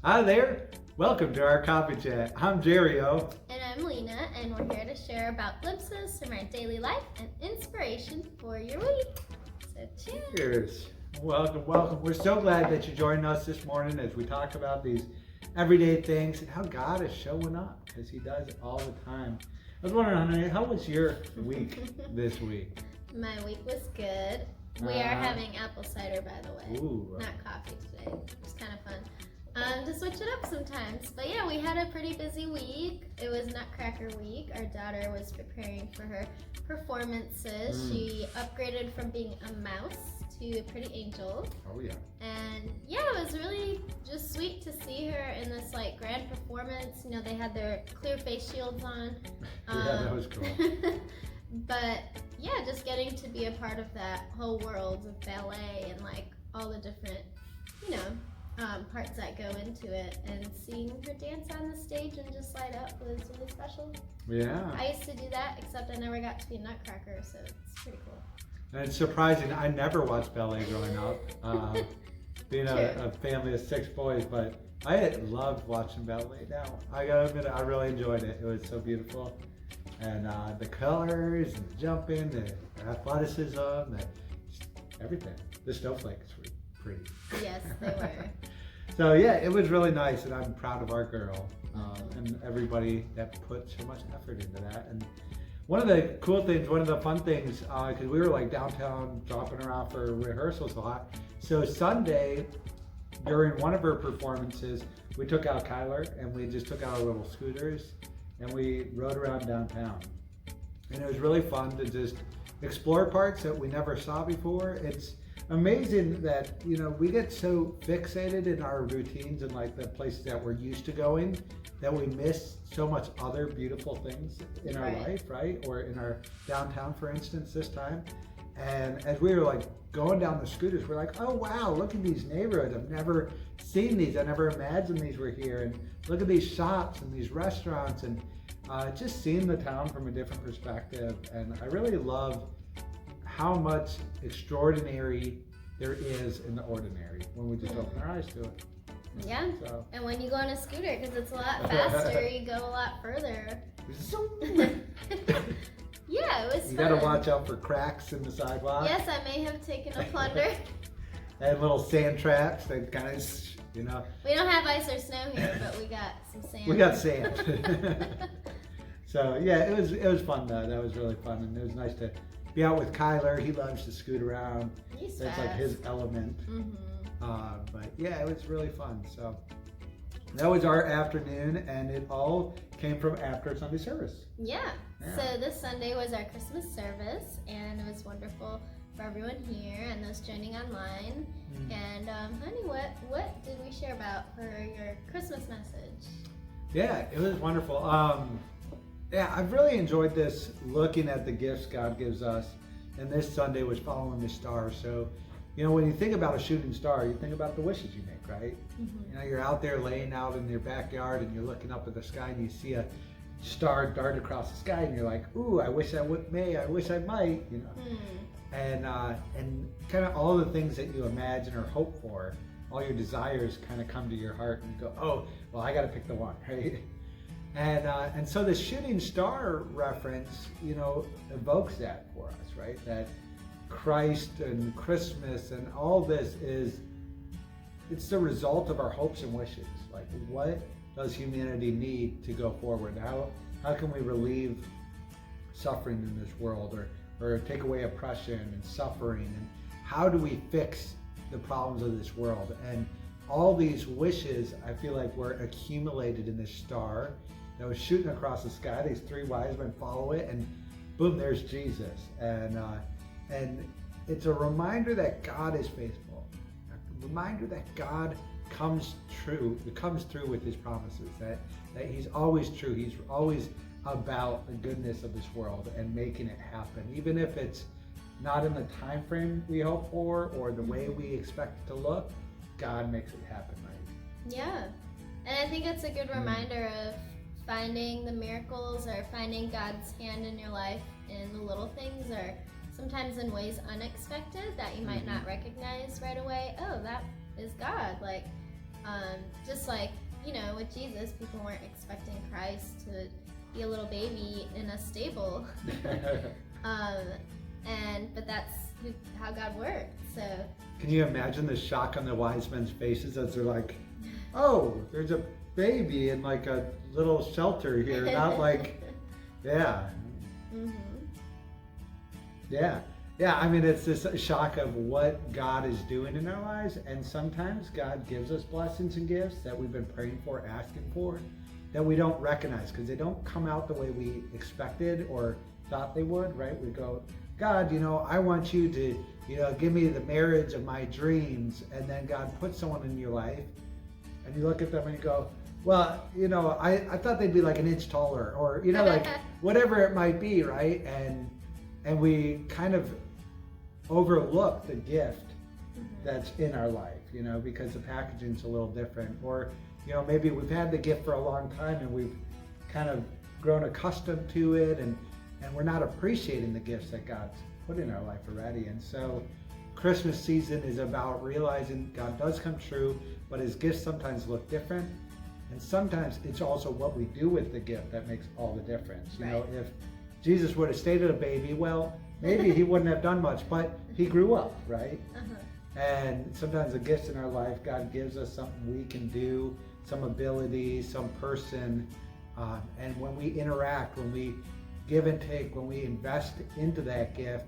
Hi there. Welcome to our coffee chat. I'm Jerry-O. And I'm Lena, and we're here to share about glimpses from our daily life and inspiration for your week. So cheers. Cheers. Welcome, welcome. We're so glad that you joined us this morning as we talk about these everyday things and how God is showing up, because He does it all the time. I was wondering, honey, how was your week this week? My week was good. We are having apple cider, by the way. Ooh. Not coffee today. It's kind of fun. To switch it up sometimes. But yeah, we had a pretty busy week. It was Nutcracker week. Our daughter was preparing for her performances. She upgraded from being a mouse to a pretty angel. Oh yeah. And yeah, it was really just sweet to see her in this like grand performance. You know, they had their clear face shields on. Yeah, that was cool. But yeah, just getting to be a part of that whole world of ballet and like all the different, you know, parts that go into it, and seeing her dance on the stage and just light up was really special. Yeah. I used to do that, except I never got to be a Nutcracker, so it's pretty cool. And it's surprising. I never watched ballet growing up, being a family of 6 boys, but I loved watching ballet now. I gotta admit, I really enjoyed it. It was so beautiful. And the colors, and the jumping, the athleticism, everything. The snowflakes were pretty. Yes, they were. So yeah, it was really nice, and I'm proud of our girl and everybody that put so much effort into that. And one of the cool things, one of the fun things, because we were like downtown dropping around for rehearsals a lot. So Sunday, during one of her performances, we took out Kyler and we just took out our little scooters and we rode around downtown. And it was really fun to just explore parts that we never saw before. It's amazing that, you know, we get so fixated in our routines and like the places that we're used to going that we miss so much other beautiful things in our life, right? Or in our downtown, for instance, this time. And as we were like going down the scooters, we're like, oh wow, look at these neighborhoods. I've never seen these. I never imagined these were here. And look at these shops and these restaurants, and just seeing the town from a different perspective. And I really love how much extraordinary there is in the ordinary when we just open our eyes to it. Yeah, so. And when you go on a scooter, because it's a lot faster, you go a lot further. Yeah, it was fun. You gotta watch out for cracks in the sidewalk. Yes, I may have taken a plunder. And little sand traps that kind of, you know. We don't have ice or snow here, but we got some sand. We got sand. So yeah, it was fun though. That was really fun, and it was nice to be out with Kyler. He loves to scoot around. He's That's fast. like his element. Mm-hmm. But yeah, it was really fun. So that was our afternoon, and it all came from after Sunday service. Yeah. So this Sunday was our Christmas service, and it was wonderful for everyone here and those joining online. And honey, what did we share about for your Christmas message? Yeah, it was wonderful. Yeah, I've really enjoyed this, looking at the gifts God gives us. And this Sunday was following the star. So, you know, when you think about a shooting star, you think about the wishes you make, right? You know, you're out there laying out in your backyard and you're looking up at the sky and you see a star dart across the sky and you're like, ooh, I wish I may, I wish I might, you know. And kind of all the things that you imagine or hope for, all your desires kind of come to your heart and you go, oh, well, I got to pick the one, right? And so the shooting star reference, you know, evokes that for us, right? That Christ and Christmas and all this it's the result of our hopes and wishes. Like, what does humanity need to go forward? How can we relieve suffering in this world, or take away oppression and suffering? And how do we fix the problems of this world? And all these wishes, I feel like, were accumulated in this star that was shooting across the sky. These 3 wise men follow it, and boom, there's Jesus. And it's a reminder that God is faithful. A reminder that God comes through with his promises, that he's always true. He's always about the goodness of this world and making it happen. Even if it's not in the time frame we hope for or the way we expect it to look, God makes it happen, right? Yeah. And I think it's a good reminder of finding the miracles or finding God's hand in your life in the little things, or sometimes in ways unexpected that you might not recognize right away. Oh, that is God. Like, Just like, with Jesus, people weren't expecting Christ to be a little baby in a stable. But that's how God works. So can you imagine the shock on the wise men's faces as they're like, oh, there's a baby in like a little shelter here, not like, yeah. Mm-hmm. Yeah. Yeah, I mean, it's this shock of what God is doing in our lives. And sometimes God gives us blessings and gifts that we've been praying for, asking for, that we don't recognize because they don't come out the way we expected or thought they would, right? We go, God, I want you to, give me the marriage of my dreams. And then God puts someone in your life and you look at them and you go, well, I thought they'd be like an inch taller or, like whatever it might be, right? And we kind of overlook the gift that's in our life, because the packaging's a little different. Or, maybe we've had the gift for a long time and we've kind of grown accustomed to it and we're not appreciating the gifts that God's put in our life already. And so Christmas season is about realizing God does come true, but his gifts sometimes look different. And sometimes it's also what we do with the gift that makes all the difference. Right. If Jesus would have stayed a baby, well, maybe he wouldn't have done much, but he grew up, right? And sometimes the gifts in our life, God gives us something we can do, some ability, some person. And when we interact, when we give and take, when we invest into that gift,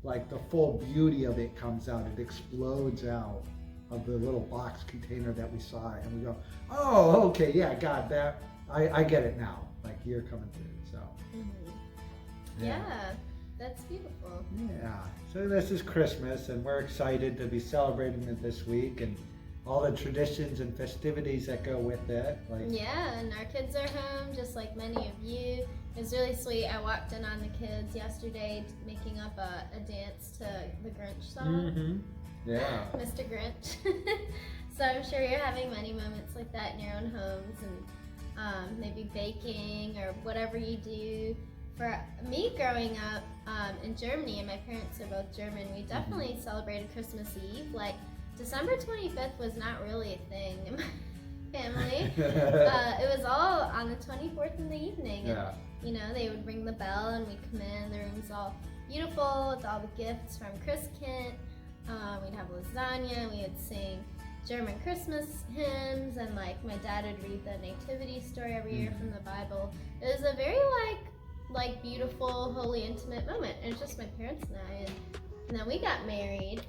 like the full beauty of it comes out. It explodes out of the little box container that we saw. And we go, oh, okay, yeah, God, that I get it now. Like you're coming through, so. Yeah, that's beautiful. Yeah, so this is Christmas and we're excited to be celebrating it this week and all the traditions and festivities that go with it. Yeah, and our kids are home just like many of you. It was really sweet. I walked in on the kids yesterday making up a dance to the Grinch song. Yeah. Mr. Grinch. So I'm sure you're having many moments like that in your own homes and maybe baking or whatever you do. For me growing up in Germany, and my parents are both German, we definitely celebrated Christmas Eve. Like December 25th was not really a thing in my family. It was all on the 24th in the evening. Yeah. And, they would ring the bell and we'd come in. The room's all beautiful with all the gifts from Chris Kent. We'd have lasagna. We would sing German Christmas hymns, and like my dad would read the nativity story every year from the Bible. It was a very like beautiful, holy, intimate moment. And it's just my parents and I, and then we got married,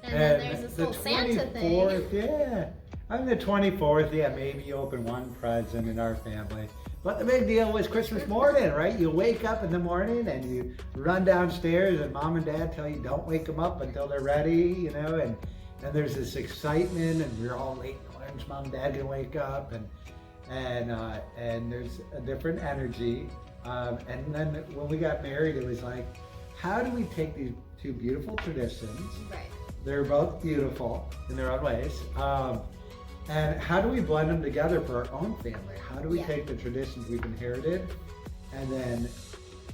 and then there's this whole Santa thing. Yeah, on the 24th, yeah, maybe you open one present in our family. But the big deal was Christmas morning, right? You wake up in the morning and you run downstairs and mom and dad tell you don't wake them up until they're ready, and there's this excitement and we're all late. When's mom and dad gonna wake up? And there's a different energy. And then when we got married, it was like, how do we take these two beautiful traditions? Right. They're both beautiful in their own ways. And how do we blend them together for our own family? How do we take the traditions we've inherited and then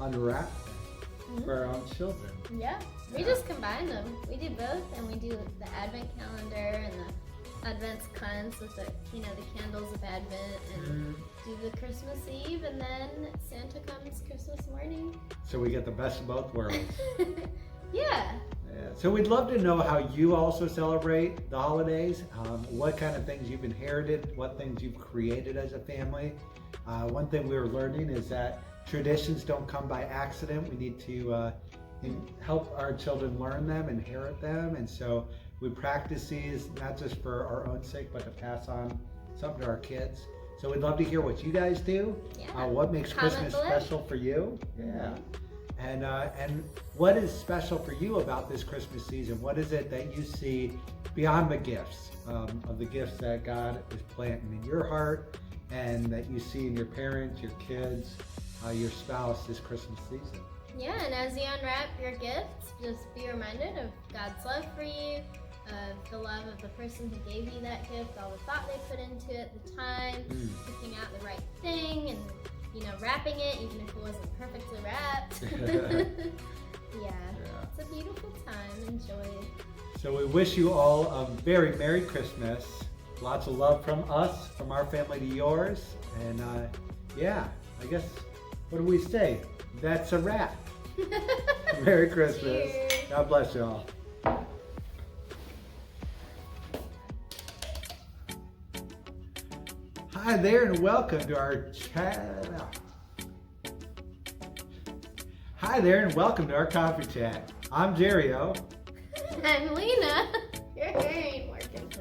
unwrap them for our own children? Yeah, we just combine them. We do both, and we do the Advent calendar and the Advent cleanse with the candles of Advent, and do the Christmas Eve, and then Santa comes Christmas morning. So we get the best of both worlds. Yeah. So we'd love to know how you also celebrate the holidays, what kind of things you've inherited, what things you've created as a family. One thing we were learning is that traditions don't come by accident. We need to help our children learn them, inherit them, and so we practice these not just for our own sake, but to pass on something to our kids. So we'd love to hear what you guys do. Yeah. What makes Christmas special for you? Yeah. And what is special for you about this Christmas season? What is it that you see beyond the gifts, of the gifts that God is planting in your heart and that you see in your parents, your kids, your spouse this Christmas season? Yeah, and as you unwrap your gifts, just be reminded of God's love for you, of the love of the person who gave you that gift, all the thought they put into it, the time, picking out the right thing, and wrapping it, even if it wasn't perfectly wrapped. Yeah, it's a beautiful time. Enjoy. So we wish you all a very Merry Christmas. lots of love from us, from our family to yours. And yeah, I guess, what do we say? That's a wrap. Merry Christmas. Cheers. God bless you all. Hi there and welcome to our chat. Hi there and welcome to our coffee chat. I'm Jerry O. I'm Lena. Your hair ain't working.